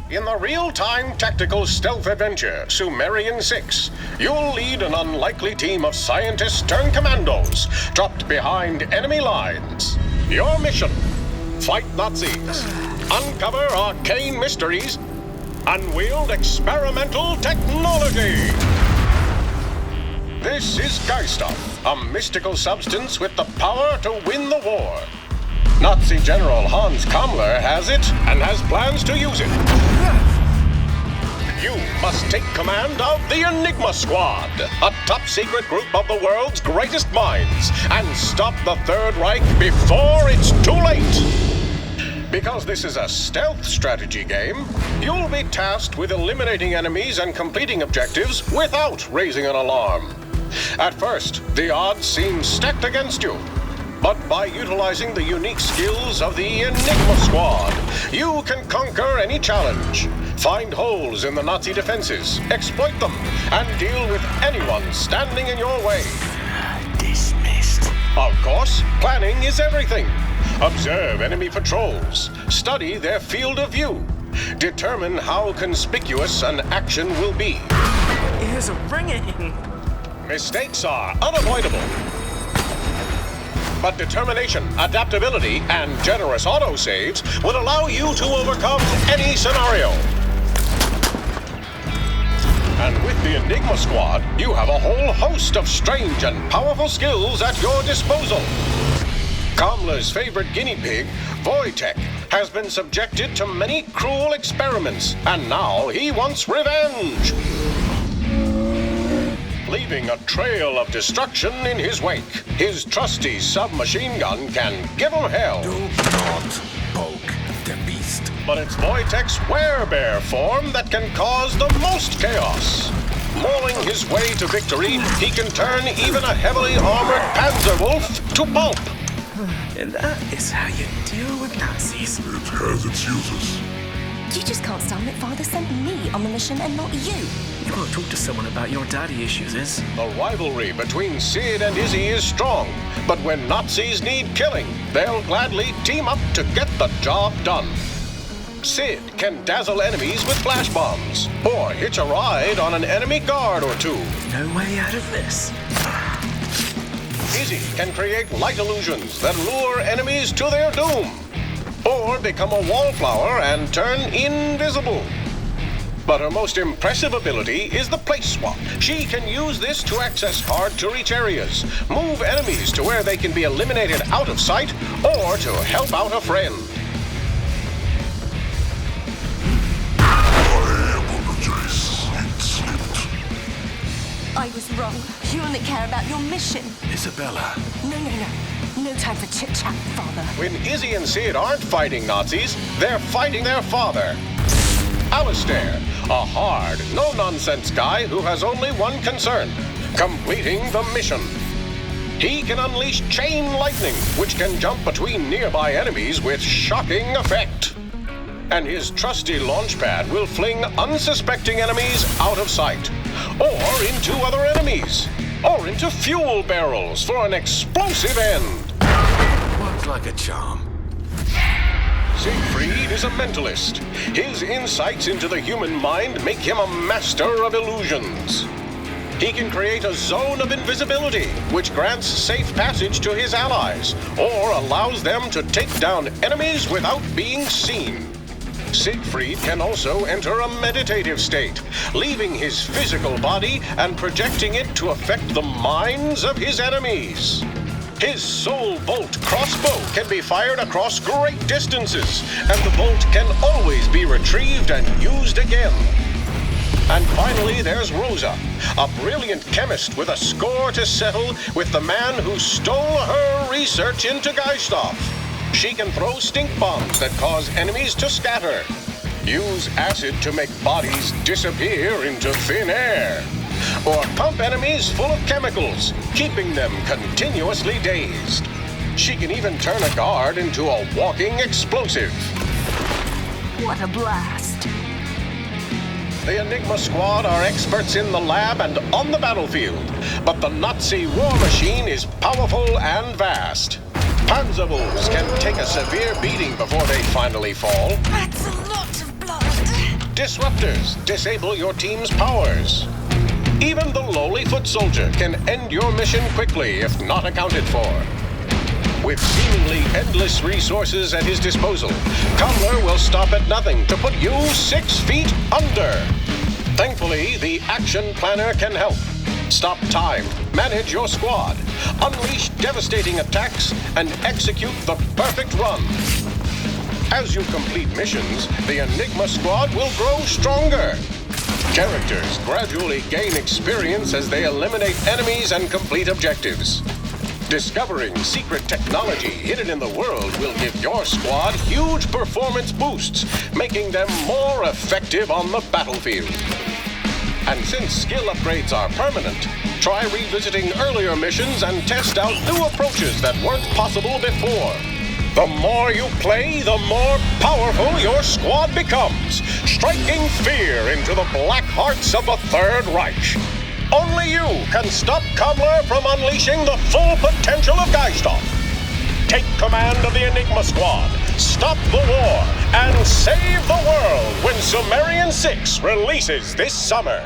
In the real-time tactical stealth adventure, Sumerian 6, you'll lead an unlikely team of scientists turned commandos dropped behind enemy lines. Your mission: fight Nazis, uncover arcane mysteries, unwield experimental technology. This is Geiststoff, a mystical substance with the power to win the war. Nazi General Hans Kammler has it and has plans to use it. You must take command of the Enigma Squad, a top-secret group of the world's greatest minds, and stop the Third Reich before it's too late. Because this is a stealth strategy game, you'll be tasked with eliminating enemies and completing objectives without raising an alarm. At first, the odds seem stacked against you. But by utilizing the unique skills of the Enigma Squad, you can conquer any challenge, find holes in the Nazi defenses, exploit them, and deal with anyone standing in your way. Dismissed. Of course, planning is everything. Observe enemy patrols, study their field of view, determine how conspicuous an action will be. Ears are ringing. Mistakes are unavoidable. But determination, adaptability, and generous autosaves will allow you to overcome any scenario. And with the Enigma Squad, you have a whole host of strange and powerful skills at your disposal. Kammler's favorite guinea pig, Wojtek, has been subjected to many cruel experiments, and now he wants revenge. Leaving a trail of destruction in his wake, his trusty submachine gun can give him hell. Do not poke the beast. But it's Wojtek's werebear form that can cause the most chaos. Mauling his way to victory, he can turn even a heavily armored panzer wolf to pulp. And that is how you deal with Nazis. It has its uses. You just can't stand that Father sent me on the mission and not you. You won't talk to someone about your daddy issues, is? The rivalry between Sid and Izzy is strong, but when Nazis need killing, they'll gladly team up to get the job done. Sid can dazzle enemies with flash bombs, or hitch a ride on an enemy guard or two. No way out of this. Izzy can create light illusions that lure enemies to their doom, or become a wallflower and turn invisible. But her most impressive ability is the place swap. She can use this to access hard-to-reach areas, move enemies to where they can be eliminated out of sight, or to help out a friend. I apologize. It slipped. I was wrong. You only care about your mission. Isabella. No. No time for chit-chat, Father. When Izzy and Sid aren't fighting Nazis, they're fighting their father. Alistair, a hard, no-nonsense guy who has only one concern: completing the mission. He can unleash chain lightning, which can jump between nearby enemies with shocking effect. And his trusty launch pad will fling unsuspecting enemies out of sight, or into other enemies, or into fuel barrels for an explosive end. Works like a charm. Siegfried is a mentalist. His insights into the human mind make him a master of illusions. He can create a zone of invisibility, which grants safe passage to his allies, or allows them to take down enemies without being seen. Siegfried can also enter a meditative state, leaving his physical body and projecting it to affect the minds of his enemies. His soul bolt crossbow can be fired across great distances, and the bolt can always be retrieved and used again. And finally, there's Rosa, a brilliant chemist with a score to settle with the man who stole her research into Geiststoff. She can throw stink bombs that cause enemies to scatter, use acid to make bodies disappear into thin air, or pump enemies full of chemicals, keeping them continuously dazed. She can even turn a guard into a walking explosive. What a blast. The Enigma Squad are experts in the lab and on the battlefield, but the Nazi war machine is powerful and vast. Panzer wolves can take a severe beating before they finally fall. That's a lot of blood. disruptors disable your team's powers. Even the lowly foot soldier can end your mission quickly if not accounted for. With seemingly endless resources at his disposal, Cobbler will stop at nothing to put you 6 feet under. Thankfully, the Action Planner can help. Stop time, manage your squad, unleash devastating attacks, and execute the perfect run. As you complete missions, the Enigma Squad will grow stronger. Characters gradually gain experience as they eliminate enemies and complete objectives. Discovering secret technology hidden in the world will give your squad huge performance boosts, making them more effective on the battlefield. And since skill upgrades are permanent, try revisiting earlier missions and test out new approaches that weren't possible before. The more you play, the more powerful your squad becomes, striking fear into the black hearts of the Third Reich. Only you can stop Cobbler from unleashing the full potential of Geisthoff. Take command of the Enigma Squad, stop the war, and save the world when Sumerian 6 releases this summer.